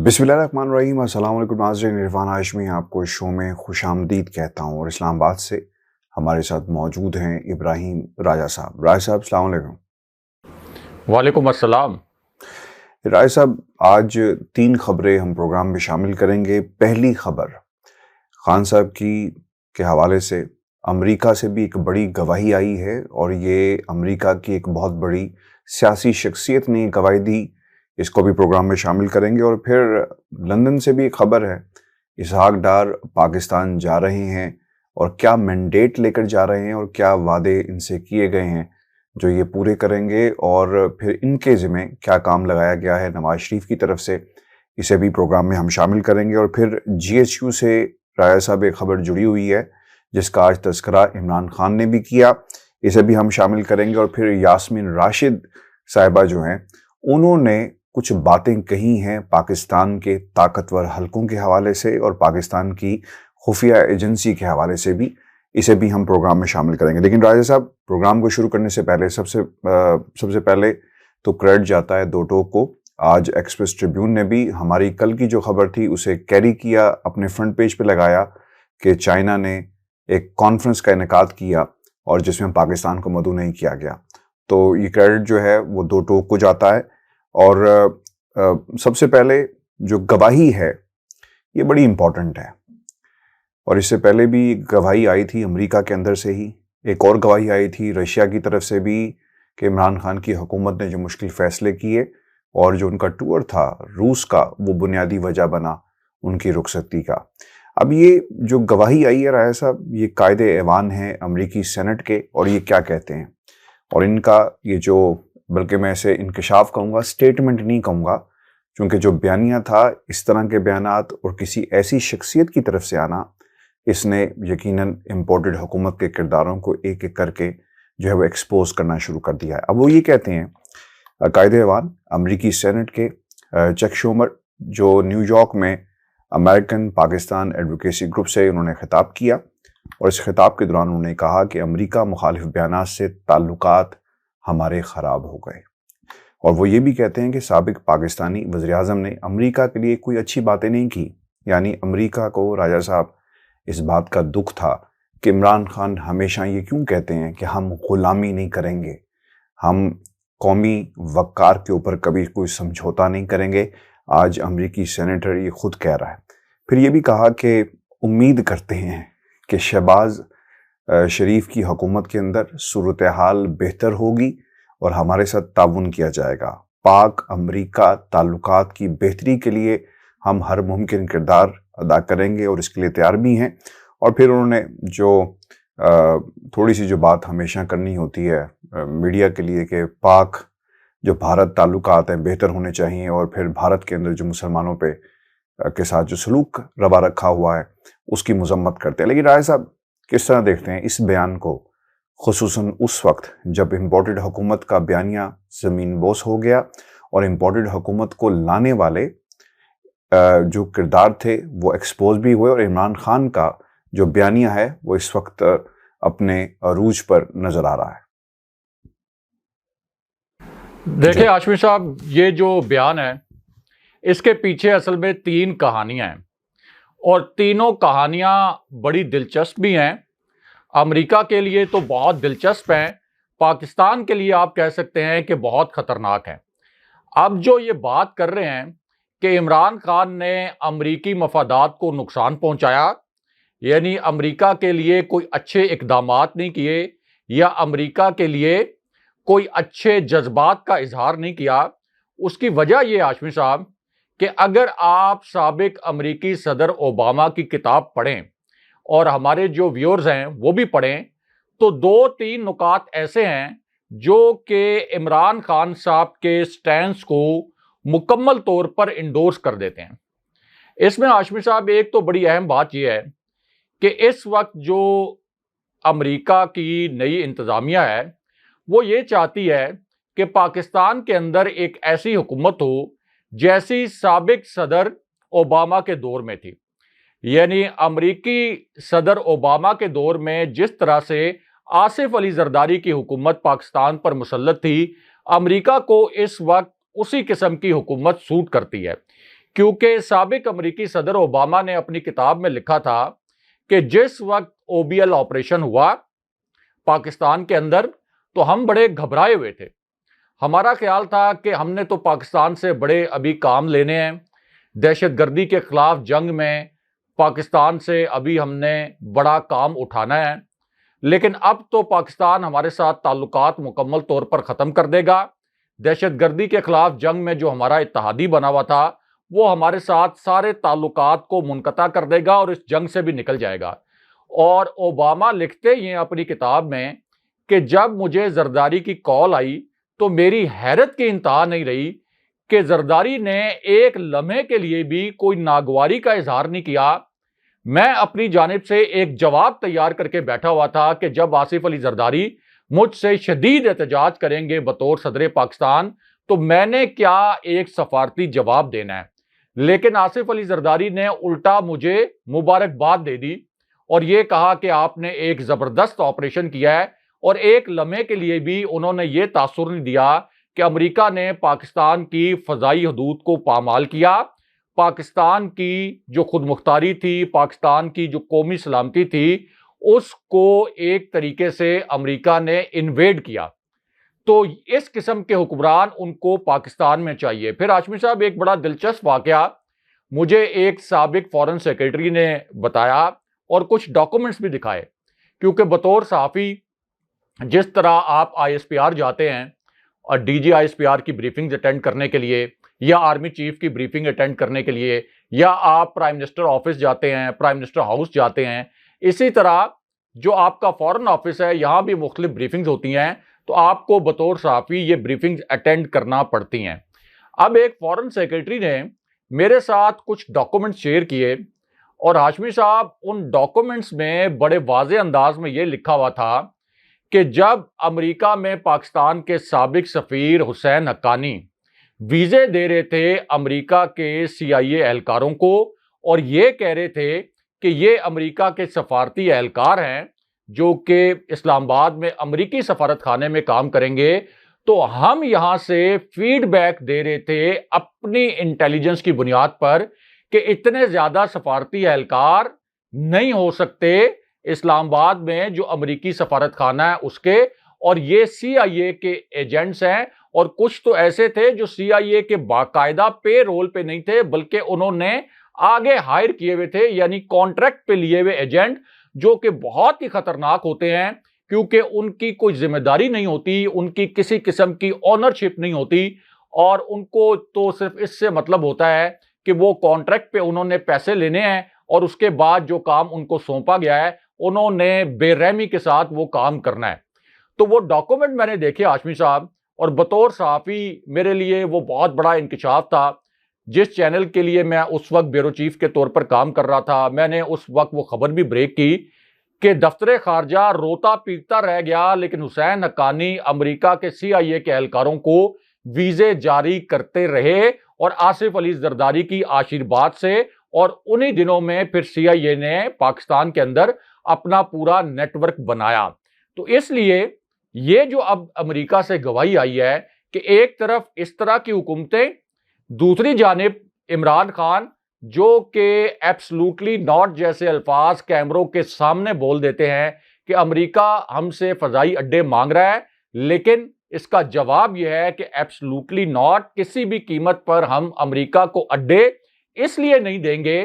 बिस्मिल्लाहिर्रहमानिर्रहीम। अस्सलाम वालेकुम नाज़रीन, इरफान हाशमी आपको शो में खुशामदीद कहता हूँ और इस्लामाबाद से हमारे साथ मौजूद हैं इब्राहिम राजा साहब। राजा साहब अस्सलाम वालेकुम। वालेकुम अस्सलाम। राजा साहब, आज 3 खबरें हम प्रोग्राम में शामिल करेंगे। पहली खबर खान साहब की के हवाले से अमेरिका से भी एक बड़ी गवाही आई है और ये अमेरिका की एक बहुत बड़ी सियासी शख्सियत ने गवाही दी, इसको भी प्रोग्राम में शामिल करेंगे। और फिर लंदन से भी एक खबर है, इसहाक डार पाकिस्तान जा रहे हैं और क्या मैंडेट लेकर जा रहे हैं और क्या वादे इनसे किए गए हैं जो ये पूरे करेंगे, और फिर इनके ज़िम्मे क्या काम लगाया गया है नवाज शरीफ की तरफ से, इसे भी प्रोग्राम में हम शामिल करेंगे। और फिर GHQ से राजा साहब एक खबर जुड़ी हुई है जिसका आज तज़किरा इमरान खान ने भी किया, इसे भी हम शामिल करेंगे। और फिर यास्मीन राशिद साहिबा जो हैं उन्होंने कुछ बातें कही हैं पाकिस्तान के ताकतवर हलकों के हवाले से और पाकिस्तान की खुफिया एजेंसी के हवाले से भी, इसे भी हम प्रोग्राम में शामिल करेंगे। लेकिन राजा साहब, प्रोग्राम को शुरू करने से पहले सबसे पहले तो क्रेडिट जाता है दो टोक को। आज एक्सप्रेस ट्रिब्यून ने भी हमारी कल की जो खबर थी उसे कैरी किया, अपने फ्रंट पेज पे लगाया कि चाइना ने एक कॉन्फ्रेंस का इनेकाद किया और जिसमें पाकिस्तान को मदऊ नहीं किया गया। तो ये क्रेडिट जो है वो दो टोक को जाता है। और सबसे पहले जो गवाही है ये बड़ी इम्पॉर्टेंट है, और इससे पहले भी गवाही आई थी अमेरिका के अंदर से ही, एक और गवाही आई थी रशिया की तरफ से भी कि इमरान खान की हुकूमत ने जो मुश्किल फ़ैसले किए और जो उनका टूर था रूस का वो बुनियादी वजह बना उनकी रुखसती का। अब ये जो गवाही आई है राय साहब, ये कायदे ऐवान है अमेरिकी सेनेट के, और ये क्या कहते हैं और इनका ये जो, बल्कि मैं इसे इंकशाफ कहूँगा, स्टेटमेंट नहीं कहूँगा, क्योंकि जो बयानिया था इस तरह के बयानात और किसी ऐसी शख्सियत की तरफ से आना, इसने यकीनन इम्पोर्टेड हुकूमत के किरदारों को एक एक करके जो है वो एक्सपोज करना शुरू कर दिया है। अब वो ये कहते हैं कायदे ऐवान अमरीकी सेनेट के चक शूमर, जो न्यूयॉर्क में अमेरिकन पाकिस्तान एडवोकेसी ग्रुप से उन्होंने खिताब किया, और इस खिताब के दौरान उन्होंने कहा कि अमेरिका मुखालिफ बयानात से ताल्लुकात हमारे ख़राब हो गए। और वो ये भी कहते हैं कि साबिक पाकिस्तानी वज़ीर-ए-आज़म ने अमेरिका के लिए कोई अच्छी बातें नहीं की। यानी अमेरिका को राजा साहब इस बात का दुख था कि इमरान खान हमेशा ये क्यों कहते हैं कि हम ग़ुलामी नहीं करेंगे, हम कौमी वक़ार के ऊपर कभी कोई समझौता नहीं करेंगे। आज अमेरिकी सेनेटर ये खुद कह रहा है। फिर ये भी कहा कि उम्मीद करते हैं कि शहबाज शरीफ की हुकूमत के अंदर सूरत हाल बेहतर होगी और हमारे साथ ताउन किया जाएगा। पाक अमेरिका ताल्लुकात की बेहतरी के लिए हम हर मुमकिन किरदार अदा करेंगे और इसके लिए तैयार भी हैं। और फिर उन्होंने जो थोड़ी सी जो बात हमेशा करनी होती है मीडिया के लिए कि पाक जो भारत ताल्लुकात हैं बेहतर होने चाहिए, और फिर भारत के अंदर जो मुसलमानों पे के साथ जो सलूक रवा रखा हुआ है उसकी मजम्मत करते हैं। लेकिन राय साहब किस तरह देखते हैं इस बयान को, खुसूसन उस वक्त जब इम्पोर्टेड हुकूमत का बयानिया ज़मीन बोस हो गया और इम्पोर्टेड हुकूमत को लाने वाले जो किरदार थे वो एक्सपोज भी हुए, और इमरान खान का जो बयानिया है वो इस वक्त अपने अरूज पर नजर आ रहा है। देखिए हाशमी साहब, ये जो बयान है इसके पीछे असल में 3 कहानियां हैं और तीनों कहानियां बड़ी दिलचस्प भी हैं। अमेरिका के लिए तो बहुत दिलचस्प हैं, पाकिस्तान के लिए आप कह सकते हैं कि बहुत ख़तरनाक हैं। अब जो ये बात कर रहे हैं कि इमरान खान ने अमरीकी मफादात को नुकसान पहुंचाया, यानी अमेरिका के लिए कोई अच्छे इक़दामात नहीं किए या अमेरिका के लिए कोई अच्छे जज्बात का इजहार नहीं किया, उसकी वजह ये हाशमी साहब कि अगर आप साबिक अमेरिकी सदर ओबामा की किताब पढ़ें और हमारे जो व्यूअर्स हैं वो भी पढ़ें, तो 2-3 नुकात ऐसे हैं जो कि इमरान खान साहब के स्टैंस को मुकम्मल तौर पर इंडोर्स कर देते हैं। इसमें हाशमी साहब एक तो बड़ी अहम बात यह है कि इस वक्त जो अमेरिका की नई इंतज़ामिया है वो ये चाहती है कि पाकिस्तान के अंदर एक ऐसी हुकूमत हो जैसी साबिक सदर ओबामा के दौर में थी। यानी अमरीकी सदर ओबामा के दौर में जिस तरह से आसिफ अली जरदारी की हुकूमत पाकिस्तान पर मुसल्लत थी, अमेरिका को इस वक्त उसी किस्म की हुकूमत सूट करती है। क्योंकि साबिक अमेरिकी सदर ओबामा ने अपनी किताब में लिखा था कि जिस वक्त OBL ऑपरेशन हुआ पाकिस्तान के अंदर, तो हम बड़े घबराए हुए थे। हमारा ख्याल था कि हमने तो पाकिस्तान से बड़े अभी काम लेने हैं, दहशतगर्दी के खिलाफ जंग में पाकिस्तान से अभी हमने बड़ा काम उठाना है, लेकिन अब तो पाकिस्तान हमारे साथ ताल्लुकात मुकम्मल तौर पर ख़त्म कर देगा। दहशतगर्दी के खिलाफ जंग में जो हमारा इत्तेहादी बना हुआ था वो हमारे साथ सारे ताल्लुकात को मुनक़ता कर देगा और इस जंग से भी निकल जाएगा। और ओबामा लिखते ही हैं अपनी किताब में कि जब मुझे जरदारी की कॉल आई तो मेरी हैरत की इंतहा नहीं रही कि जरदारी ने एक लम्हे के लिए भी कोई नागवारी का इजहार नहीं किया। मैं अपनी जानिब से एक जवाब तैयार करके बैठा हुआ था कि जब आसिफ अली जरदारी मुझसे शदीद एहतजाज करेंगे बतौर सदर पाकिस्तान, तो मैंने क्या एक सफारती जवाब देना है। लेकिन आसिफ अली जरदारी ने उल्टा मुझे मुबारकबाद दे दी और ये कहा कि आपने एक ज़बरदस्त ऑपरेशन किया है, और एक लम्हे के लिए भी उन्होंने ये तासुर नहीं दिया कि अमेरिका ने पाकिस्तान की फ़ज़ाई हदूद को पामाल किया, पाकिस्तान की जो खुद मुख्तारी थी, पाकिस्तान की जो कौमी सलामती थी, उसको एक तरीके से अमेरिका ने इन्वेड किया। तो इस किस्म के हुक्मरान उनको पाकिस्तान में चाहिए। फिर हाशमी साहब, एक बड़ा दिलचस्प वाकया मुझे एक साबिक फॉरेन सेक्रेटरी ने बताया और कुछ डॉक्यूमेंट्स भी दिखाए, क्योंकि बतौर सहाफ़ी जिस तरह आप ISPR जाते हैं और DG ISPR की ब्रीफिंग अटेंड करने के लिए, या आर्मी चीफ की ब्रीफिंग अटेंड करने के लिए, या आप प्राइम मिनिस्टर ऑफिस जाते हैं, प्राइम मिनिस्टर हाउस जाते हैं, इसी तरह जो आपका फॉरेन ऑफिस है यहाँ भी मुख्तलिफ ब्रीफिंग्स होती हैं, तो आपको बतौर सहाफ़ी ये ब्रीफिंग्स अटेंड करना पड़ती हैं। अब एक फॉरेन सेक्रेटरी ने मेरे साथ कुछ डॉक्यूमेंट्स शेयर किए और हाशमी साहब, उन डॉक्यूमेंट्स में बड़े वाज़े अंदाज में ये लिखा हुआ था कि जब अमेरिका में पाकिस्तान के साबिक सफ़ीर हुसैन हक्कानी वीज़े दे रहे थे अमेरिका के CIA एहलकारों को, और ये कह रहे थे कि ये अमेरिका के सफारती एहलकार हैं जो कि इस्लामाबाद में अमेरिकी सफारत खाने में काम करेंगे, तो हम यहाँ से फीडबैक दे रहे थे अपनी इंटेलिजेंस की बुनियाद पर कि इतने ज़्यादा सफारती एहलकार नहीं हो सकते इस्लामाबाद में जो अमेरिकी सफारत खाना है उसके, और ये CIA के एजेंट्स हैं, और कुछ तो ऐसे थे जो CIA के बाकायदा पे रोल पे नहीं थे बल्कि उन्होंने आगे हायर किए हुए थे, यानी कॉन्ट्रैक्ट पे लिए हुए एजेंट, जो कि बहुत ही खतरनाक होते हैं क्योंकि उनकी कोई जिम्मेदारी नहीं होती, उनकी किसी किस्म की ऑनरशिप नहीं होती, और उनको तो सिर्फ इससे मतलब होता है कि वो कॉन्ट्रैक्ट पे उन्होंने पैसे लेने हैं और उसके बाद जो काम उनको सौंपा गया है उन्होंने बेरहमी के साथ वो काम करना है। तो वो डॉक्यूमेंट मैंने देखे हाशमी साहब, और बतौर सहाफ़ी मेरे लिए वो बहुत बड़ा इंकशाफ था। जिस चैनल के लिए मैं उस वक्त ब्यूरो चीफ के तौर पर काम कर रहा था, मैंने उस वक्त वो खबर भी ब्रेक की कि दफ्तर खारजा रोता पीटता रह गया, लेकिन हुसैन हक्कानी अमेरिका के CIA के एहलकारों को वीज़े जारी करते रहे, और आसिफ अली जरदारी की आशीर्वाद से, और उन्हीं दिनों में फिर CIA ने पाकिस्तान के अंदर अपना पूरा नेटवर्क बनाया। तो इसलिए ये जो अब अमेरिका से गवाही आई है कि एक तरफ इस तरह की हुकूमतें, दूसरी जानिब इमरान खान जो कि एब्सोल्युटली नॉट जैसे अल्फाज कैमरों के सामने बोल देते हैं कि अमेरिका हमसे फ़ज़ाई अड्डे मांग रहा है, लेकिन इसका जवाब यह है कि एब्सोल्युटली नॉट, किसी भी कीमत पर हम अमेरिका को अड्डे इसलिए नहीं देंगे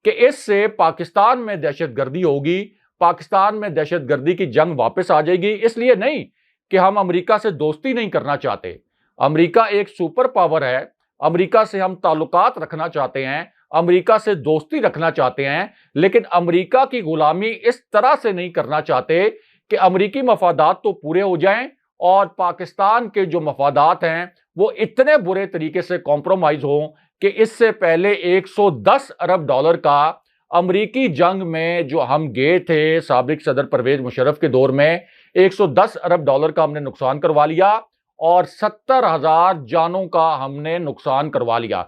कि इससे पाकिस्तान में दहशतगर्दी होगी, पाकिस्तान में दहशतगर्दी की जंग वापस आ जाएगी, इसलिए नहीं कि हम अमेरिका से दोस्ती नहीं करना चाहते। अमेरिका एक सुपर पावर है, अमेरिका से हम ताल्लुकात रखना चाहते हैं, अमेरिका से दोस्ती रखना चाहते हैं, लेकिन अमेरिका की गुलामी इस तरह से नहीं करना चाहते कि अमेरिकी मफादात तो पूरे हो जाएं और पाकिस्तान के जो मफादात हैं वो इतने बुरे तरीके से कॉम्प्रोमाइज हों कि इससे पहले 110 अरब डॉलर का अमेरिकी जंग में जो हम गए थे साबिक सदर परवेज मुशर्रफ के दौर में, 110 अरब डॉलर का हमने नुकसान करवा लिया और 70,000 जानों का हमने नुकसान करवा लिया।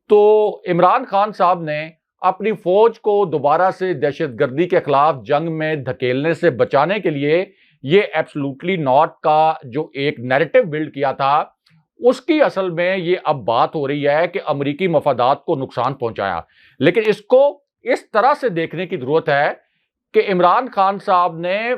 तो इमरान खान साहब ने अपनी फौज को दोबारा से दहशतगर्दी के खिलाफ जंग में धकेलने से बचाने के लिए ये एब्सोल्युटली नॉट का जो एक नैरेटिव बिल्ड किया था, उसकी असल में ये अब बात हो रही है कि अमेरिकी मफादात को नुकसान पहुंचाया। लेकिन इसको इस तरह से देखने की जरूरत है कि इमरान खान साहब ने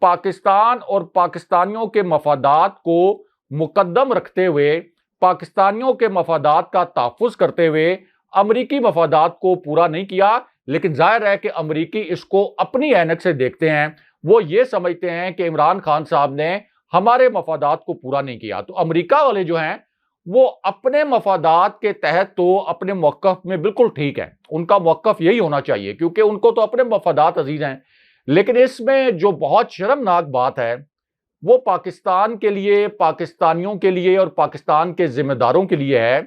पाकिस्तान और पाकिस्तानियों के मफादात को मुकद्दम रखते हुए, पाकिस्तानियों के मफादात का तहफ़्फ़ुज़ करते हुए अमेरिकी मफादात को पूरा नहीं किया। लेकिन जाहिर है कि अमेरिकी इसको अपनी ऐनक से देखते हैं। वो ये समझते हैं कि इमरान खान साहब ने हमारे मफादात को पूरा नहीं किया। तो अमेरिका वाले जो हैं वो अपने मफादात के तहत तो अपने मौक़िफ़ में बिल्कुल ठीक है, उनका मौक़िफ़ यही होना चाहिए क्योंकि उनको तो अपने मफादात अजीज हैं। लेकिन इसमें जो बहुत शर्मनाक बात है वो पाकिस्तान के लिए, पाकिस्तानियों के लिए और पाकिस्तान के जिम्मेदारों के लिए है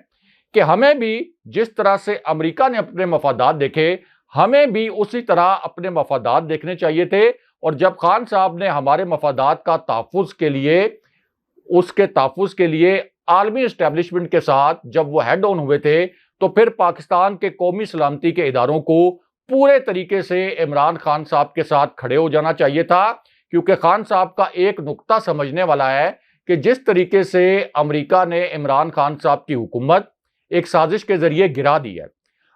कि हमें भी जिस तरह से अमेरिका ने अपने मफादात देखे, हमें भी उसी तरह अपने मफादात देखने चाहिए थे। और जब खान साहब ने हमारे मफादात का तहफ़्फ़ुज़ के लिए, उसके तहफ़्फ़ुज़ के लिए आलमी इस्टेब्लिशमेंट के साथ जब वो हेड ऑन हुए थे, तो फिर पाकिस्तान के कौमी सलामती के इदारों को पूरे तरीके से इमरान खान साहब के साथ खड़े हो जाना चाहिए था। क्योंकि खान साहब का एक नुक्ता समझने वाला है कि जिस तरीके से अमेरिका ने इमरान खान साहब की हुकूमत एक साजिश के जरिए गिरा दी है,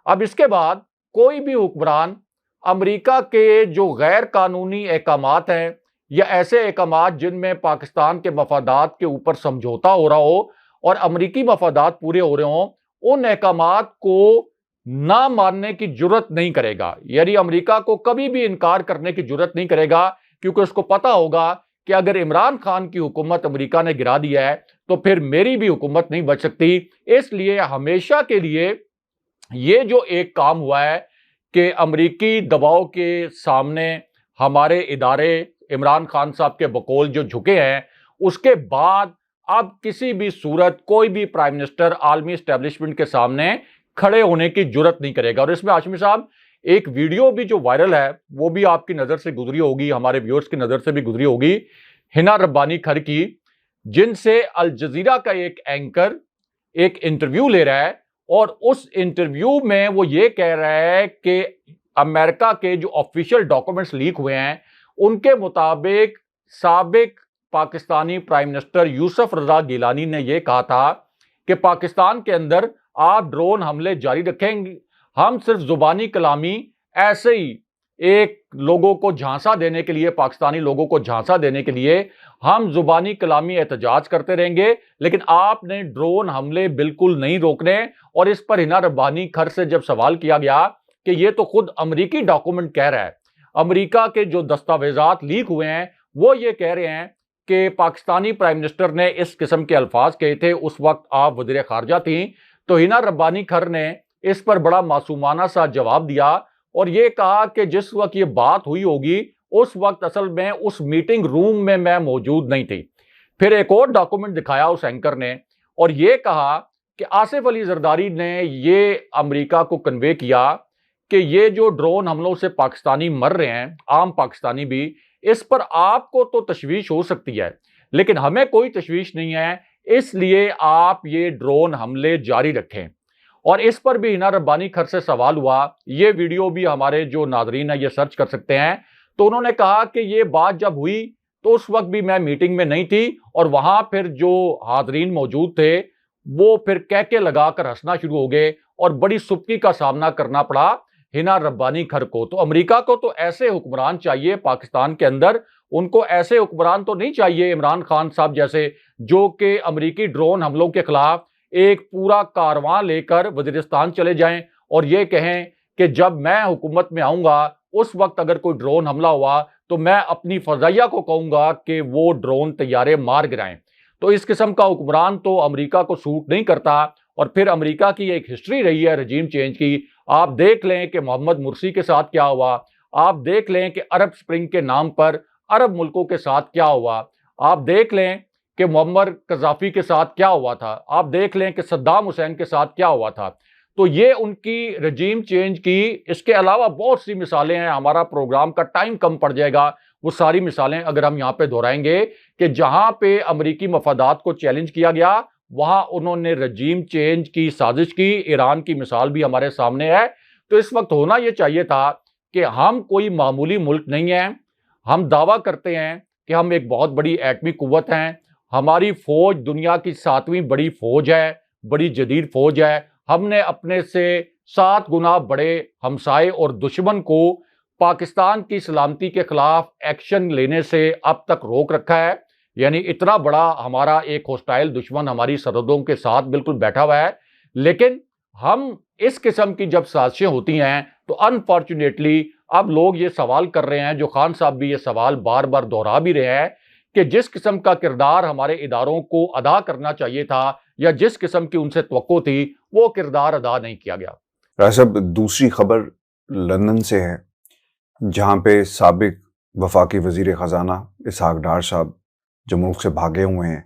अब इसके बाद कोई भी हुक्मरान अमेरिका के जो गैर कानूनी अहकामात हैं या ऐसे अहकामात जिनमें पाकिस्तान के मफादात के ऊपर समझौता हो रहा हो और अमेरिकी मफादात पूरे हो रहे हों, उन अहकामात को ना मानने की जुर्रत नहीं करेगा। यानी अमेरिका को कभी भी इनकार करने की जुर्रत नहीं करेगा क्योंकि उसको पता होगा कि अगर इमरान खान की हुकूमत अमेरिका ने गिरा दी है तो फिर मेरी भी हुकूमत नहीं बच सकती। इसलिए हमेशा के लिए ये जो एक काम हुआ है कि अमेरिकी दबाव के सामने हमारे इदारे इमरान खान साहब के बकौल जो झुके हैं, उसके बाद अब किसी भी सूरत कोई भी प्राइम मिनिस्टर आलमी एस्टेब्लिशमेंट के सामने खड़े होने की जुर्रत नहीं करेगा। और इसमें हाशमी साहब एक वीडियो भी जो वायरल है वो भी आपकी नज़र से गुजरी होगी, हमारे व्यूअर्स की नज़र से भी गुजरी होगी, हिना रब्बानी खर की, जिनसे अल जजीरा का एक एंकर एक इंटरव्यू ले रहा है और उस इंटरव्यू में वो ये कह रहा है कि अमेरिका के जो ऑफिशियल डॉक्यूमेंट्स लीक हुए हैं उनके मुताबिक साबिक पाकिस्तानी प्राइम मिनिस्टर यूसुफ रजा गिलानी ने यह कहा था कि पाकिस्तान के अंदर आप ड्रोन हमले जारी रखेंगे, हम सिर्फ जुबानी कलामी ऐसे ही एक लोगों को झांसा देने के लिए, पाकिस्तानी लोगों को झांसा देने के लिए हम जुबानी कलामी एहतजाज करते रहेंगे, लेकिन आपने ड्रोन हमले बिल्कुल नहीं रोकने। और इस पर हिना रब्बानी खर से जब सवाल किया गया कि ये तो खुद अमेरिकी डॉक्यूमेंट कह रहा है, अमेरिका के जो दस्तावेजात लीक हुए हैं वो ये कह रहे हैं कि पाकिस्तानी प्राइम मिनिस्टर ने इस किस्म के अल्फाज कहे थे, उस वक्त आप वज़ीर खारजा थी। तो हिना रब्बानी खर ने इस पर बड़ा मासूमाना सा जवाब दिया और ये कहा कि जिस वक्त ये बात हुई होगी उस वक्त असल में उस मीटिंग रूम में मैं मौजूद नहीं थी। फिर एक और डॉक्यूमेंट दिखाया उस एंकर ने और ये कहा कि आसिफ अली जरदारी ने ये अमेरिका को कन्वे किया कि ये जो ड्रोन हमलों से पाकिस्तानी मर रहे हैं, आम पाकिस्तानी भी, इस पर आपको तो तशवीश हो सकती है लेकिन हमें कोई तशवीश नहीं है, इसलिए आप ये ड्रोन हमले जारी रखें। और इस पर भी हिना रब्बानी खर से सवाल हुआ, ये वीडियो भी हमारे जो नाजरीन है ये सर्च कर सकते हैं। तो उन्होंने कहा कि ये बात जब हुई तो उस वक्त भी मैं मीटिंग में नहीं थी और वहां फिर जो हाजरीन मौजूद थे वो फिर कहके लगाकर हंसना शुरू हो गए और बड़ी सुबकी का सामना करना पड़ा हिना रब्बानी खर को। तो अमेरिका को तो ऐसे हुक्मरान चाहिए पाकिस्तान के अंदर, उनको ऐसे हुक्मरान तो नहीं चाहिए इमरान खान साहब जैसे, जो कि अमेरिकी ड्रोन हमलों के खिलाफ एक पूरा कारवां लेकर वजीरिस्तान चले जाएं और ये कहें कि जब मैं हुकूमत में आऊंगा उस वक्त अगर कोई ड्रोन हमला हुआ तो मैं अपनी फजाइया को कहूंगा कि वो ड्रोन तैयारे मार गिराएं। तो इस किस्म का हुक्मरान तो अमेरिका को सूट नहीं करता। और फिर अमेरिका की एक हिस्ट्री रही है रजीम चेंज की। आप देख लें कि मोहम्मद मुर्सी के साथ क्या हुआ, आप देख लें कि अरब स्प्रिंग के नाम पर अरब मुल्कों के साथ क्या हुआ, आप देख लें कि मुअम्मर कज़ाफ़ी के साथ क्या हुआ था, आप देख लें कि सद्दाम हुसैन के साथ क्या हुआ था। तो ये उनकी रजीम चेंज की, इसके अलावा बहुत सी मिसालें हैं, हमारा प्रोग्राम का टाइम कम पड़ जाएगा वो सारी मिसालें अगर हम यहाँ पे दोहराएंगे कि जहाँ पे अमेरिकी मफादात को चैलेंज किया गया वहाँ उन्होंने रजीम चेंज की साजिश की। ईरान की मिसाल भी हमारे सामने है। तो इस वक्त होना ये चाहिए था कि हम कोई मामूली मुल्क नहीं हैं, हम दावा करते हैं कि हम एक बहुत बड़ी एटमी कुव्वत हैं, हमारी फौज दुनिया की 7वीं बड़ी फौज है, बड़ी जदीद फौज है। हमने अपने से 7 गुना बड़े हमसाए और दुश्मन को पाकिस्तान की सलामती के खिलाफ एक्शन लेने से अब तक रोक रखा है। यानी इतना बड़ा हमारा एक होस्टाइल दुश्मन हमारी सरहदों के साथ बिल्कुल बैठा हुआ है। लेकिन हम इस किस्म की जब साजिशें होती हैं तो अनफॉर्चुनेटली अब लोग ये सवाल कर रहे हैं, जो खान साहब भी ये सवाल बार बार दोहरा भी रहे हैं, कि जिस किस्म का किरदार हमारे इदारों को अदा करना चाहिए था या जिस किस्म की उनसे तवक्को थी, वो किरदार अदा नहीं किया गया। राय साहब, दूसरी खबर लंदन से है, जहां पे साबिक वफाकी वजीर खजाना इसहाक डार साहब जो मुल्क से भागे हुए हैं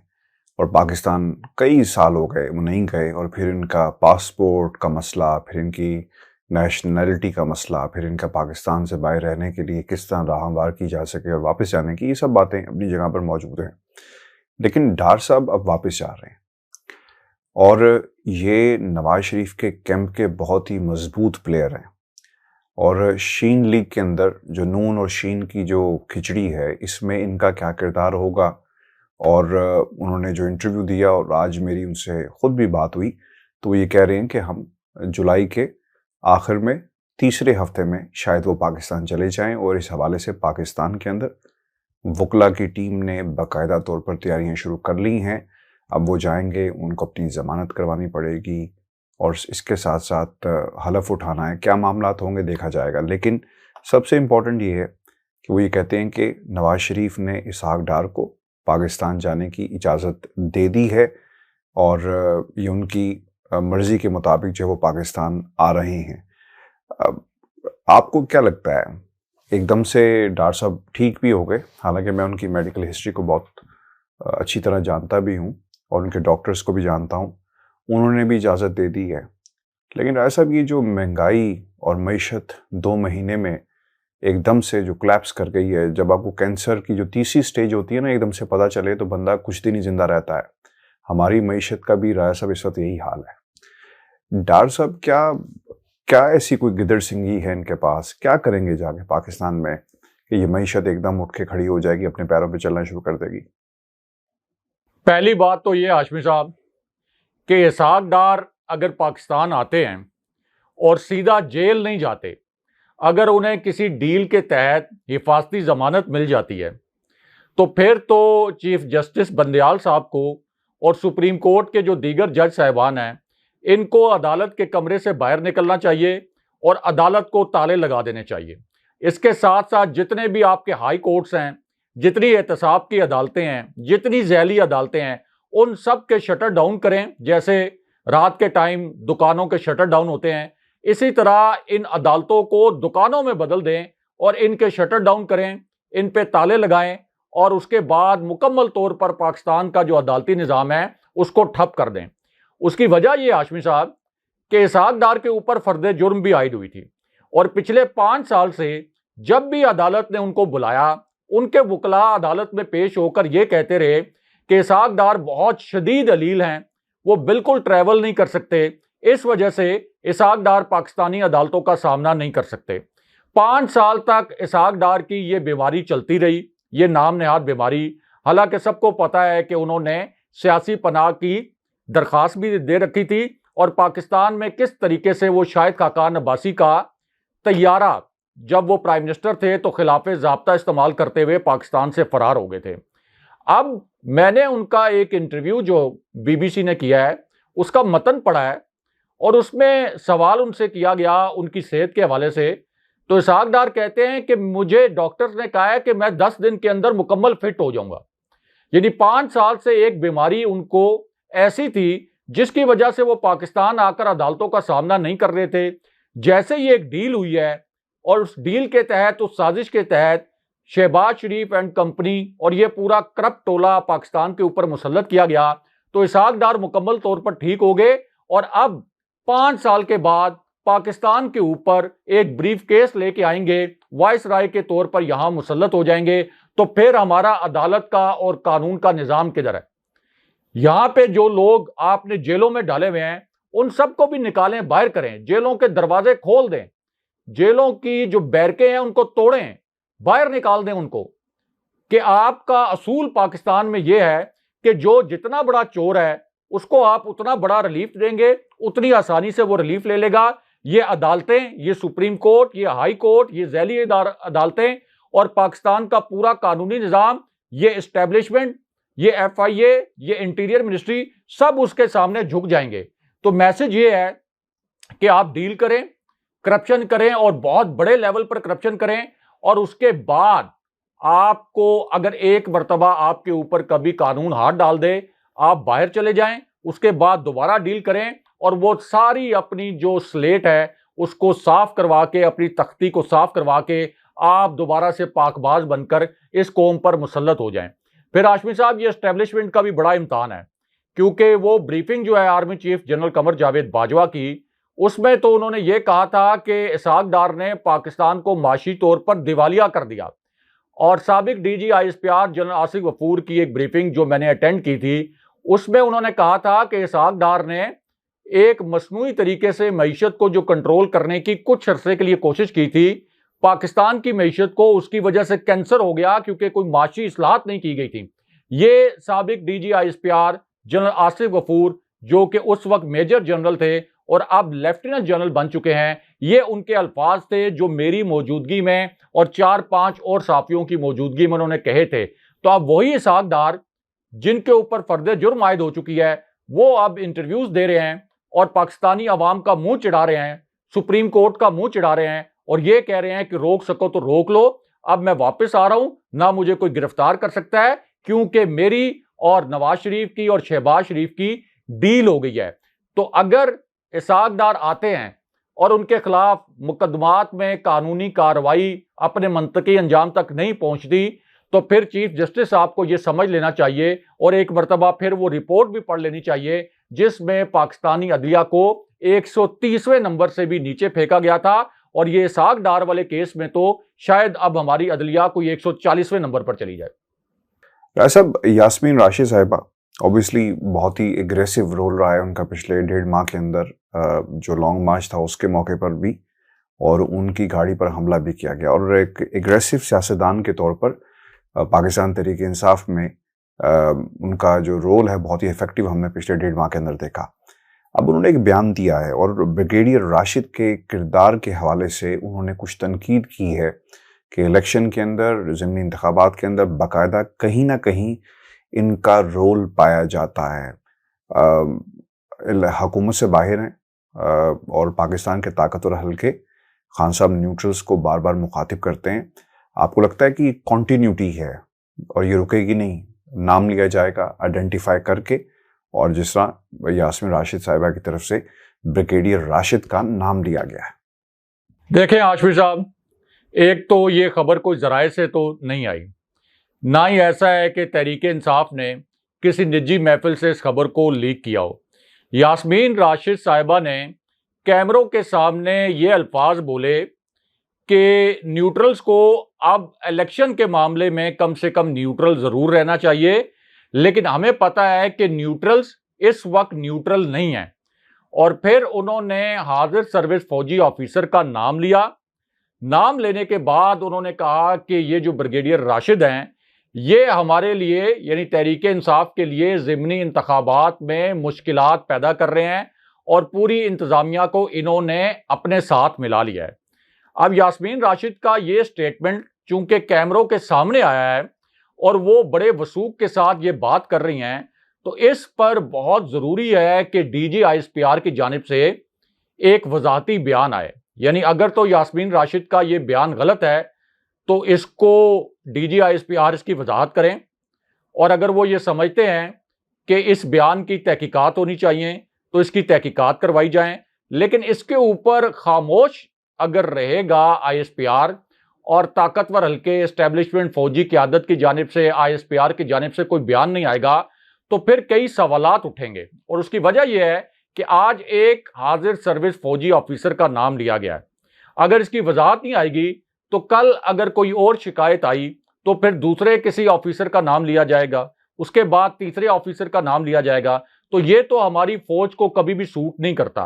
और पाकिस्तान कई साल हो गए वो नहीं गए, और फिर इनका पासपोर्ट का मसला, फिर इनकी नेशनैलिटी का मसला, फिर इनका पाकिस्तान से बाहर रहने के लिए किस तरह राहवार की जा सके और वापस जाने की, ये सब बातें अपनी जगह पर मौजूद हैं। लेकिन डार साहब अब वापस जा रहे हैं और ये नवाज शरीफ के कैंप के बहुत ही मजबूत प्लेयर हैं, और शीन लीग के अंदर जो नून और शीन की जो खिचड़ी है, इसमें इनका क्या किरदार होगा। और उन्होंने जो इंटरव्यू दिया, और आज मेरी उनसे खुद भी बात हुई, तो वो ये कह रहे हैं कि हम जुलाई के आखिर में तीसरे हफ्ते में शायद वो पाकिस्तान चले जाएं, और इस हवाले से पाकिस्तान के अंदर वकला की टीम ने बाकायदा तौर पर तैयारियां शुरू कर ली हैं। अब वो जाएंगे, उनको अपनी ज़मानत करवानी पड़ेगी, और इसके साथ साथ हलफ उठाना है। क्या मामलात होंगे देखा जाएगा, लेकिन सबसे इम्पोर्टेंट ये है कि वो ये कहते हैं कि नवाज शरीफ ने इसहाक डार को पाकिस्तान जाने की इजाज़त दे दी है, और ये उनकी मर्ज़ी के मुताबिक जो वो पाकिस्तान आ रहे हैं। आपको क्या लगता है, एकदम से डार साहब ठीक भी हो गए? हालांकि मैं उनकी मेडिकल हिस्ट्री को बहुत अच्छी तरह जानता भी हूँ और उनके डॉक्टर्स को भी जानता हूँ, उन्होंने भी इजाज़त दे दी है। लेकिन डार साहब, ये जो महंगाई और मईशत 2 महीने में एकदम से जो कोलैप्स कर गई है, जब आपको कैंसर की जो तीसरी स्टेज होती है ना, एकदम से पता चले तो बंदा कुछ दिन ही जिंदा रहता है। हमारी मईशत का भी राय साहब इस वक्त यही हाल है। डार साहब, क्या ऐसी कोई गिदड़ सिंगी है इनके पास? क्या करेंगे जाके पाकिस्तान में कि ये मईशत एकदम उठ के खड़ी हो जाएगी, अपने पैरों पे चलना शुरू कर देगी? पहली बात तो ये हाशमी साहब कि इसहाक डार अगर पाकिस्तान आते हैं और सीधा जेल नहीं जाते, अगर उन्हें किसी डील के तहत हिफाजती ज़मानत मिल जाती है, तो फिर तो चीफ जस्टिस बंदयाल साहब को और सुप्रीम कोर्ट के जो दीगर जज साहिबान हैं, इनको अदालत के कमरे से बाहर निकलना चाहिए और अदालत को ताले लगा देने चाहिए। इसके साथ साथ जितने भी आपके हाई कोर्ट्स हैं, जितनी एहतसाब की अदालतें हैं, जितनी झैली अदालतें हैं, उन सब के शटर डाउन करें। जैसे रात के टाइम दुकानों के शटर डाउन होते हैं, इसी तरह इन अदालतों को दुकानों में बदल दें और इनके शटर डाउन करें, इन पे ताले लगाएं, और उसके बाद मुकम्मल तौर पर पाकिस्तान का जो अदालती निज़ाम है उसको ठप कर दें। उसकी वजह यह हाशमी साहब कि इसहाक डार के ऊपर फर्द जुर्म भी आयद हुई थी, और पिछले 5 साल से जब भी अदालत ने उनको बुलाया, उनके वकला अदालत में पेश होकर यह कहते रहे कि इसहाक डार बहुत शदीद अलील हैं, वो बिल्कुल ट्रैवल नहीं कर सकते, इस वजह से इसहाक डार पाकिस्तानी अदालतों का सामना नहीं कर सकते। 5 साल तक इसहाक डार की ये बीमारी चलती रही, ये नाम नहाद बीमारी। हालांकि सबको पता है कि उन्होंने सियासी पनाह की दरख्वास्त भी दे रखी थी, और पाकिस्तान में किस तरीके से वो शाहिद खाकान अब्बासी का तैयारा, जब वो प्राइम मिनिस्टर थे तो खिलाफ ज़ाब्ता इस्तेमाल करते हुए पाकिस्तान से फरार हो गए थे। अब मैंने उनका एक इंटरव्यू जो BBC ने किया है उसका मतन पढ़ा है, और उसमें सवाल उनसे किया गया उनकी सेहत के हवाले से। तो इसहाक डार कहते हैं कि मुझे डॉक्टर्स ने कहा है कि मैं 10 दिन के अंदर मुकम्मल फिट हो जाऊंगा। यानी 5 साल से एक बीमारी उनको ऐसी थी जिसकी वजह से वो पाकिस्तान आकर अदालतों का सामना नहीं कर रहे थे। जैसे ही एक डील हुई है, और उस डील के तहत, उस साजिश के तहत शहबाज शरीफ एंड कंपनी और ये पूरा करप्ट टोला पाकिस्तान के ऊपर मुसल्लत किया गया, तो इसहाक डार मुकम्मल तौर पर ठीक हो गए, और अब 5 साल के बाद पाकिस्तान के ऊपर एक ब्रीफ केस लेके आएंगे, वाइस राय के तौर पर यहां मुसल्लत हो जाएंगे। तो फिर हमारा अदालत का और कानून का निज़ाम किधर है? यहां पे जो लोग आपने जेलों में डाले हुए हैं उन सबको भी निकालें, बाहर करें, जेलों के दरवाजे खोल दें, जेलों की जो बैरकें हैं उनको तोड़ें, बाहर निकाल दें उनको, कि आपका असूल पाकिस्तान में यह है कि जो जितना बड़ा चोर है उसको आप उतना बड़ा रिलीफ देंगे, उतनी आसानी से वो रिलीफ ले लेगा। ये अदालतें, ये सुप्रीम कोर्ट, ये हाई कोर्ट, ये झैली अदालतें और पाकिस्तान का पूरा कानूनी निजाम, ये एस्टेब्लिशमेंट, ये FIA, ये इंटीरियर मिनिस्ट्री, सब उसके सामने झुक जाएंगे। तो मैसेज ये है कि आप डील करें, करप्शन करें और बहुत बड़े लेवल पर करप्शन करें, और उसके बाद आपको अगर एक मर्तबा आपके ऊपर कभी कानून हाथ डाल दे, आप बाहर चले जाएं, उसके बाद दोबारा डील करें और वो सारी अपनी जो स्लेट है उसको साफ करवा के, अपनी तख्ती को साफ करवा के आप दोबारा से पाकबाज बनकर इस कौम पर मुसल्लत हो जाएं। फिर हाशमी साहब, ये एस्टेब्लिशमेंट का भी बड़ा इम्तहान है, क्योंकि वो ब्रीफिंग जो है army chief general Qamar Javed Bajwa की, उसमें तो उन्होंने ये कहा था कि इसहाक डार ने पाकिस्तान को माशी तौर पर दिवालिया कर दिया। और साबिक DG ISPR general Asif Ghafoor की एक ब्रीफिंग जो मैंने अटेंड की थी, उसमें उन्होंने कहा था कि इसहाक डार ने एक मसनूई तरीके से मईशत को जो कंट्रोल करने की कुछ अरसे के लिए कोशिश की थी, पाकिस्तान की मईशत को उसकी वजह से कैंसर हो गया क्योंकि कोई माशी इस्लाहत नहीं की गई थी। ये साबिक DG ISPR general Asif Ghafoor, जो कि उस वक्त मेजर जनरल थे और अब लेफ्टिनेंट जनरल बन चुके हैं, ये उनके अल्फाज थे जो मेरी मौजूदगी में और 4-5 और साफियों की मौजूदगी में उन्होंने कहे थे। तो अब वही इसहाक डार, जिनके ऊपर फर्द जुर्म आयद हो चुकी है, वो अब इंटरव्यूज दे रहे हैं और पाकिस्तानी अवाम का मुंह चिढ़ा रहे हैं, सुप्रीम कोर्ट का मुंह चिढ़ा रहे हैं और ये कह रहे हैं कि रोक सको तो रोक लो, अब मैं वापस आ रहा हूं, ना मुझे कोई गिरफ्तार कर सकता है क्योंकि मेरी और नवाज शरीफ की और शहबाज शरीफ की डील हो गई है। तो अगर इसहाक डार आते हैं और उनके खिलाफ मुकदमात में कानूनी कार्रवाई अपने मंतकी अंजाम तक नहीं पहुंचती, तो फिर चीफ जस्टिस साहब को यह समझ लेना चाहिए और एक मरतबा फिर वो रिपोर्ट भी पढ़ लेनी चाहिए जिसमें पाकिस्तानी अदलिया को 130वें नंबर से भी नीचे फेंका गया था, और ये इसहाक डार वाले केस में तो शायद अब हमारी अदलिया कोई 140वें नंबर पर चली जाए। साहब, यास्मीन राशिद साहिबा ऑब्वियसली बहुत ही एग्रेसिव रोल रहा है उनका पिछले 1.5 माह के अंदर, जो लॉन्ग मार्च था उसके मौके पर भी, और उनकी गाड़ी पर हमला भी किया गया, और एक एग्रेसिव सियासतदान के तौर पर पाकिस्तान तहरीक इंसाफ में उनका जो रोल है बहुत ही इफेक्टिव हमने पिछले 1.5 माह के अंदर देखा। अब उन्होंने एक बयान दिया है और ब्रिगेडियर राशिद के किरदार के हवाले से उन्होंने कुछ तनकीद की है कि इलेक्शन के अंदर, ज़िमनी इंतखाबात के अंदर बाकायदा कहीं ना कहीं इनका रोल पाया जाता है। हुकूमत से बाहर हैं और पाकिस्तान के ताकतवर हल्के खान साहब न्यूट्रल्स को बार बार मुखातिब करते हैं। आपको लगता है कि कॉन्टिन्यूटी है और ये रुकेगी नहीं, नाम लिया जाएगा आइडेंटिफाई करके, और जिस तरह यास्मीन राशिद साहिबा की तरफ से ब्रिगेडियर राशिद का नाम लिया गया है? देखें हाशमी साहब, एक तो ये खबर कोई जराए से तो नहीं आई, ना ही ऐसा है कि तहरीक इंसाफ ने किसी निजी महफिल से इस खबर को लीक किया हो। यास्मीन राशिद साहिबा ने कैमरों के सामने ये अल्फाज बोले कि न्यूट्रल्स को अब इलेक्शन के मामले में कम से कम न्यूट्रल जरूर रहना चाहिए, लेकिन हमें पता है कि न्यूट्रल्स इस वक्त न्यूट्रल नहीं है। और फिर उन्होंने हाजिर सर्विस फौजी ऑफिसर का नाम लिया। नाम लेने के बाद उन्होंने कहा कि ये जो ब्रिगेडियर राशिद हैं, ये हमारे लिए यानी तहरीक इंसाफ के लिए ज़िमनी इंतखाबात में मुश्किलात पैदा कर रहे हैं और पूरी इंतज़ामिया को इन्होंने अपने साथ मिला लिया है। अब यास्मीन राशिद का ये स्टेटमेंट चूंकि कैमरों के सामने आया है और वो बड़े वसूख के साथ ये बात कर रही हैं, तो इस पर बहुत ज़रूरी है कि DG ISPR की जानिब से एक वजाहती बयान आए। यानी अगर तो यास्मीन राशिद का ये बयान गलत है तो इसको DG ISPR इसकी वजाहत करें, और अगर वो ये समझते हैं कि इस बयान की तहकीकात होनी चाहिए तो इसकी तहकीकात करवाई जाएं। लेकिन इसके ऊपर खामोश अगर रहेगा ISPR और ताकतवर हल्के एस्टेब्लिशमेंट फौजी क़यादत की जानिब से, ISPR की जानिब से कोई बयान नहीं आएगा, तो फिर कई सवालात उठेंगे। और उसकी वजह यह है कि आज एक हाजिर सर्विस फौजी ऑफिसर का नाम लिया गया है, अगर इसकी वजाहत नहीं आएगी तो कल अगर कोई और शिकायत आई तो फिर दूसरे किसी ऑफिसर का नाम लिया जाएगा, उसके बाद तीसरे ऑफिसर का नाम लिया जाएगा। तो ये तो हमारी फौज को कभी भी सूट नहीं करता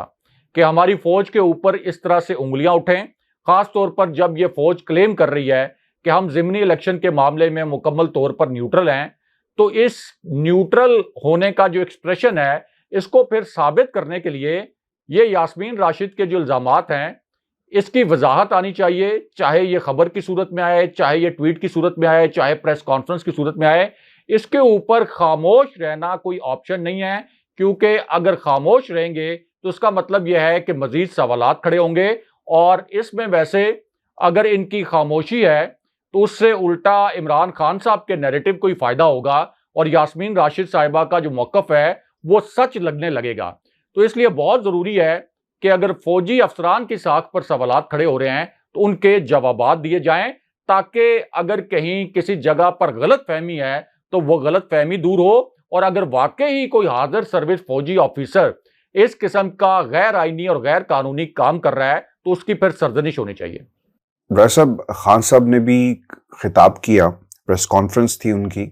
कि हमारी फौज के ऊपर इस तरह से उंगलियां उठें, खास तौर पर जब ये फौज क्लेम कर रही है कि हम ज़िमनी इलेक्शन के मामले में मुकम्मल तौर पर न्यूट्रल हैं। तो इस न्यूट्रल होने का जो एक्सप्रेशन है, इसको फिर साबित करने के लिए ये यास्मीन राशिद के जो इल्जामात हैं, इसकी वजाहत आनी चाहिए, चाहे ये खबर की सूरत में आए, चाहे ये ट्वीट की सूरत में आए, चाहे प्रेस कॉन्फ्रेंस की सूरत में आए। इसके ऊपर खामोश रहना कोई ऑप्शन नहीं है, क्योंकि अगर खामोश रहेंगे तो उसका मतलब यह है कि मजीद सवालात खड़े होंगे। और इसमें वैसे अगर इनकी खामोशी है तो उससे उल्टा इमरान खान साहब के नैरेटिव को ही फायदा होगा और यास्मीन राशिद साहिबा का जो मौकफ है वो सच लगने लगेगा। तो इसलिए बहुत जरूरी है कि अगर फौजी अफसरान की साख पर सवालात खड़े हो रहे हैं तो उनके जवाबात दिए जाएं, ताकि अगर कहीं किसी जगह पर गलत फहमी है तो वो गलत फहमी दूर हो। और अगर वाकई ही कोई हाजिर सर्विस फौजी ऑफिसर इस किस्म का गैर आईनी और गैर कानूनी काम कर रहा है तो उसकी फिर सरजनिश होनी चाहिए। वैसा खान साहब ने भी खिताब किया, प्रेस कॉन्फ्रेंस थी उनकी,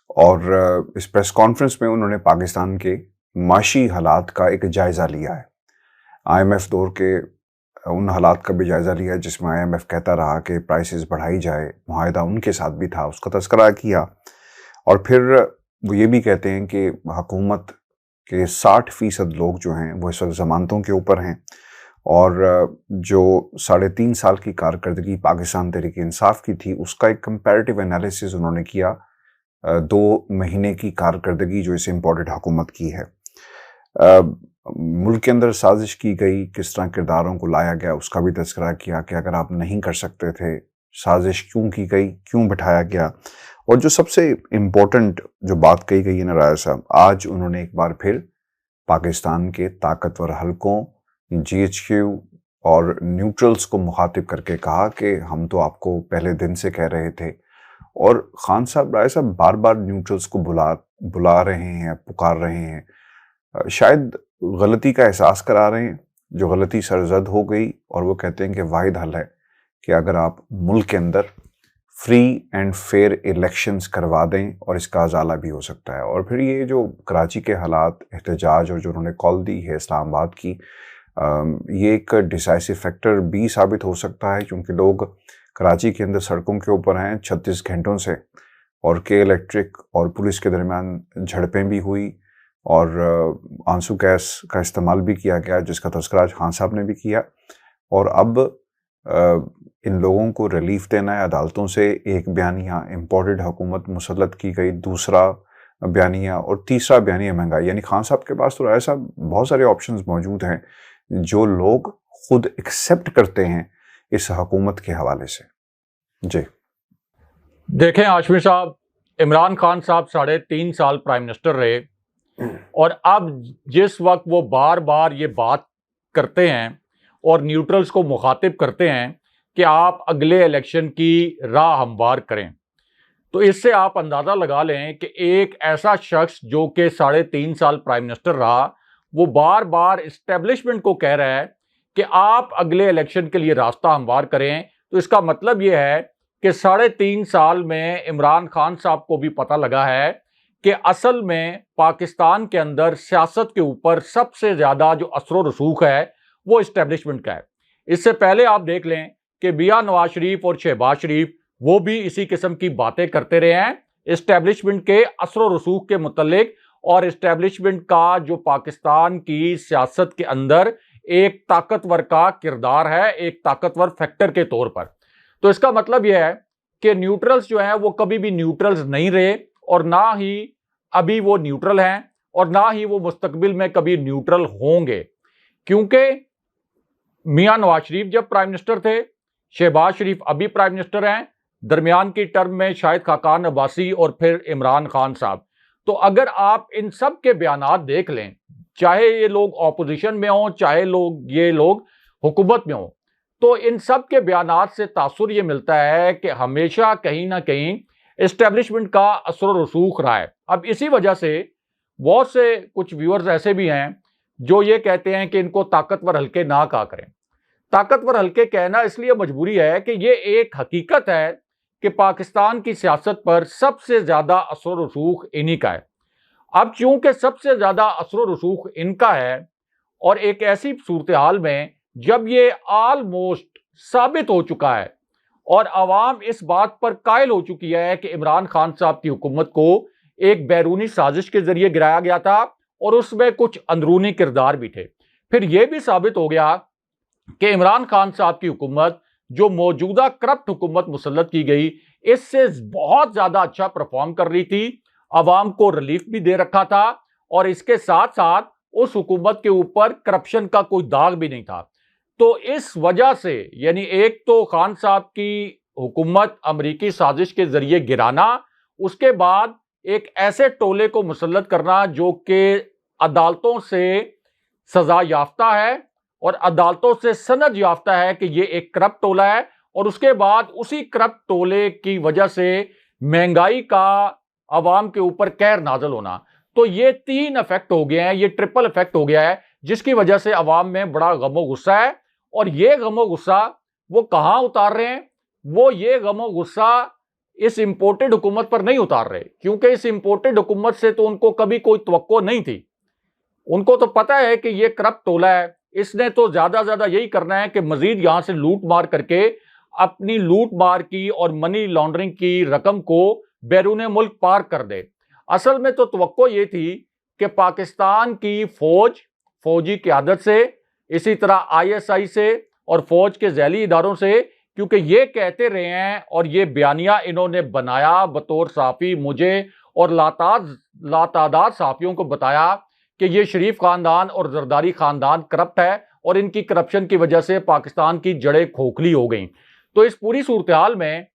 और इस प्रेस कॉन्फ्रेंस में उन्होंने पाकिस्तान के माशी हालात का एक जायज़ा लिया है। IMF दौर के उन हालात का भी जायज़ा लिया जिसमें IMF कहता रहा कि प्राइसेस बढ़ाई जाए, मुआहदा उनके साथ भी था, उसका तज़किरा किया। और फिर वो ये भी कहते हैं कि हुकूमत के 60% लोग जो हैं वो इस वक्त ज़मानतों के ऊपर हैं, और जो 3.5 साल की कारकर्दगी पाकिस्तान तहरीक इंसाफ की थी उसका एक कंपैरेटिव एनालिसिस उन्होंने किया 2 महीने की कारकर्दगी जो इसे इम्पोर्टेड हुकूमत की है। मुल्क के अंदर साजिश की गई, किस तरह किरदारों को लाया गया, उसका भी तज़किरा किया कि अगर आप नहीं कर सकते थे, साजिश क्यों की गई, क्यों बिठाया गया। और जो सबसे इम्पोर्टेंट जो बात कही गई है ना राय साहब, आज उन्होंने एक बार फिर पाकिस्तान के ताकतवर हलकों, GHQ और न्यूट्रल्स को मुखातिब करके कहा कि हम तो आपको पहले दिन से कह रहे थे। और खान साहब, राय साहब बार बार न्यूट्रल्स को बुला रहे हैं, पुकार रहे हैं, शायद गलती का एहसास करा रहे हैं, जो गलती सरजद हो गई। और वो कहते हैं कि वाहिद हल है कि अगर आप मुल्क के अंदर फ्री एंड फेयर इलेक्शंस करवा दें, और इसका अजाला भी हो सकता है। और फिर ये जो कराची के हालात, एहतजाज और जो उन्होंने कॉल दी है इस्लामाबाद की, ये एक डिसाइसिव फैक्टर भी साबित हो सकता है, क्योंकि लोग कराची के अंदर सड़कों के ऊपर हैं 36 घंटों से, और के इलेक्ट्रिक और पुलिस के दरमियान झड़पें भी हुई, और आंसू गैस का इस्तेमाल भी किया गया, जिसका तज़किरा खान साहब ने भी किया। और अब इन लोगों को रिलीफ देना है अदालतों से, एक बयानिया इम्पोर्टेड हुकूमत मुसल्लत की गई, दूसरा बयानिया, और तीसरा बयानिया महंगाई। यानी खान साहब के पास तो ऐसा बहुत सारे ऑप्शंस मौजूद हैं जो लोग खुद एक्सेप्ट करते हैं इस हुकूमत के हवाले से। जी देखें हाशमी साहब, इमरान खान साहब 3.5 साल प्राइम मिनिस्टर रहे, और अब जिस वक्त वो बार बार ये बात करते हैं और न्यूट्रल्स को मुखातिब करते हैं कि आप अगले इलेक्शन की राह हमवार करें, तो इससे आप अंदाज़ा लगा लें कि एक ऐसा शख्स जो कि 3.5 साल प्राइम मिनिस्टर रहा, वो बार बार इस्टेब्लिशमेंट को कह रहा है कि आप अगले इलेक्शन के लिए रास्ता हमवार करें। तो इसका मतलब ये है कि 3.5 साल में इमरान खान साहब को भी पता लगा है कि असल में पाकिस्तान के अंदर सियासत के ऊपर सबसे ज़्यादा जो असर रसूख है वो इस्टेब्लिशमेंट का है। इससे पहले आप देख लें कि मियां नवाज शरीफ और शहबाज शरीफ वो भी इसी किस्म की बातें करते रहे हैं इस्टेब्लिशमेंट के असर रसूख के मुतल्लिक, और इस्टेब्लिशमेंट का जो पाकिस्तान की सियासत के अंदर एक ताकतवर का किरदार है, एक ताकतवर फैक्टर के तौर पर। तो इसका मतलब यह है कि न्यूट्रल्स जो हैं वो कभी भी न्यूट्रल्स नहीं रहे, और ना ही अभी वो न्यूट्रल हैं, और ना ही वो मुस्तकबिल में कभी न्यूट्रल होंगे। क्योंकि मियां नवाज शरीफ जब प्राइम मिनिस्टर थे, शहबाज शरीफ अभी प्राइम मिनिस्टर हैं, दरमियान की टर्म में शाहिद खाकान अब्बासी और फिर इमरान खान साहब। तो अगर आप इन सब के बयानात देख लें, चाहे ये लोग ऑपोजिशन में हों, चाहे ये लोग हुकूमत में हों, तो इन सब के बयानात से तासुर ये मिलता है कि हमेशा कहीं ना कहीं एस्टेब्लिशमेंट का असर रसूख रहा है। अब इसी वजह से बहुत से कुछ व्यूअर्स ऐसे भी हैं जो ये कहते हैं कि इनको ताकतवर हल्के ना कहा करें। ताकतवर हल्के कहना इसलिए मजबूरी है कि ये एक हकीकत है कि पाकिस्तान की सियासत पर सबसे ज्यादा असर रसूख इन्हीं का है। अब चूंकि सबसे ज्यादा असर रसूख इनका है, और एक ऐसी सूरत हाल में जब ये ऑलमोस्ट साबित हो चुका है और अवाम इस बात पर कायल हो चुकी है कि इमरान खान साहब की हुकूमत को एक बैरूनी साजिश के जरिए गिराया गया था और उसमें कुछ अंदरूनी किरदार भी थे। फिर यह भी साबित हो गया कि इमरान खान साहब की हुकूमत, जो मौजूदा करप्ट हुकूमत मुसल्लत की गई, इससे बहुत ज्यादा अच्छा परफॉर्म कर रही थी, अवाम को रिलीफ भी दे रखा था और इसके साथ साथ उस हुकूमत के ऊपर करप्शन का कोई दाग भी नहीं था। तो इस वजह से यानी एक तो खान साहब की हुकूमत अमरीकी साजिश के जरिए गिराना, उसके बाद एक ऐसे टोले को मुसल्लत करना जो कि अदालतों से सजा याफ्ता है और अदालतों से सनद याफ्ता है कि ये एक करप्ट टोला है, और उसके बाद उसी करप्ट टोले की वजह से महंगाई का अवाम के ऊपर कहर नाजल होना। तो ये 3 इफेक्ट हो गए हैं, ये ट्रिपल इफेक्ट हो गया है, जिसकी वजह से अवाम में बड़ा गमो गुस्सा है। और ये गमो गुस्सा वो कहां उतार रहे हैं? वो ये गमो गुस्सा इस इंपोर्टेड हुकूमत पर नहीं उतार रहे, क्योंकि इस इंपोर्टेड हुकूमत से तो उनको कभी कोई तवक्को नहीं थी। उनको तो पता है कि ये करप्ट टोला है, इसने तो ज्यादा ज्यादा यही करना है कि मजीद यहां से लूट मार करके अपनी लूट मार की और मनी लॉन्ड्रिंग की रकम को बैरून मुल्क पार कर दे। असल में तो तवक्को ये थी कि पाकिस्तान की फौजी क़यादत से, इसी तरह ISI से और फौज के ज़ैली इदारों से, क्योंकि ये कहते रहे हैं और ये बयानिया इन्होंने बनाया बतौर सहाफ़ी मुझे और लातादाद सहाफ़ियों को बताया कि ये शरीफ खानदान और जरदारी खानदान करप्ट है और इनकी करप्शन की वजह से पाकिस्तान की जड़ें खोखली हो गई। तो इस पूरी सूरत हाल में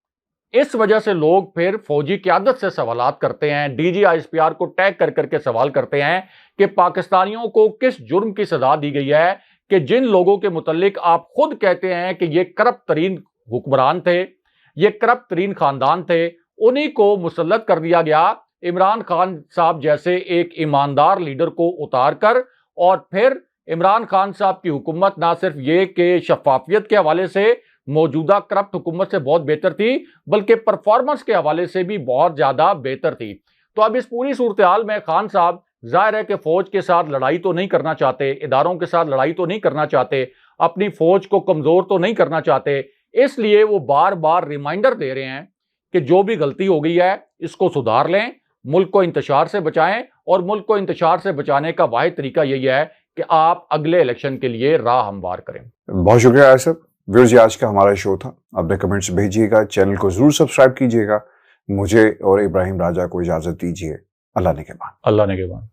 इस वजह से लोग फिर फौजी क़यादत से सवालात करते हैं, DG ISPR को टैग कर करके सवाल करते हैं कि पाकिस्तानियों को किस जुर्म की सजा दी गई है कि जिन लोगों के मुतल्लिक आप खुद कहते हैं कि ये करप्ट तरीन हुक्मरान थे, ये करप्ट तरीन खानदान थे, उन्हीं को मुसल्लत कर दिया गया इमरान खान साहब जैसे एक ईमानदार लीडर को उतार कर। और फिर इमरान खान साहब की हुकूमत ना सिर्फ ये कि शफाफियत के हवाले से मौजूदा करप्ट हुकूमत से बहुत बेहतर थी, बल्कि परफॉर्मेंस के हवाले से भी बहुत ज्यादा बेहतर थी। तो अब इस पूरी सूरत हाल में खान साहब जाहिर है कि फौज के साथ लड़ाई तो नहीं करना चाहते, इदारों के साथ लड़ाई तो नहीं करना चाहते, अपनी फौज को कमजोर तो नहीं करना चाहते, इसलिए वो बार बार रिमाइंडर दे रहे हैं कि जो भी गलती हो गई है इसको सुधार लें, मुल्क को इंतशार से बचाएं। और मुल्क को इंतशार से बचाने का वाहिद तरीका यही है कि आप अगले इलेक्शन के लिए राह हमवार करें। बहुत शुक्रिया आसिफ। व्यूअर्स, ये आज का हमारा शो था। अपने कमेंट्स भेजिएगा, चैनल को जरूर सब्सक्राइब कीजिएगा। मुझे और इब्राहिम राजा को इजाजत दीजिए। अल्लाह ने के बाद।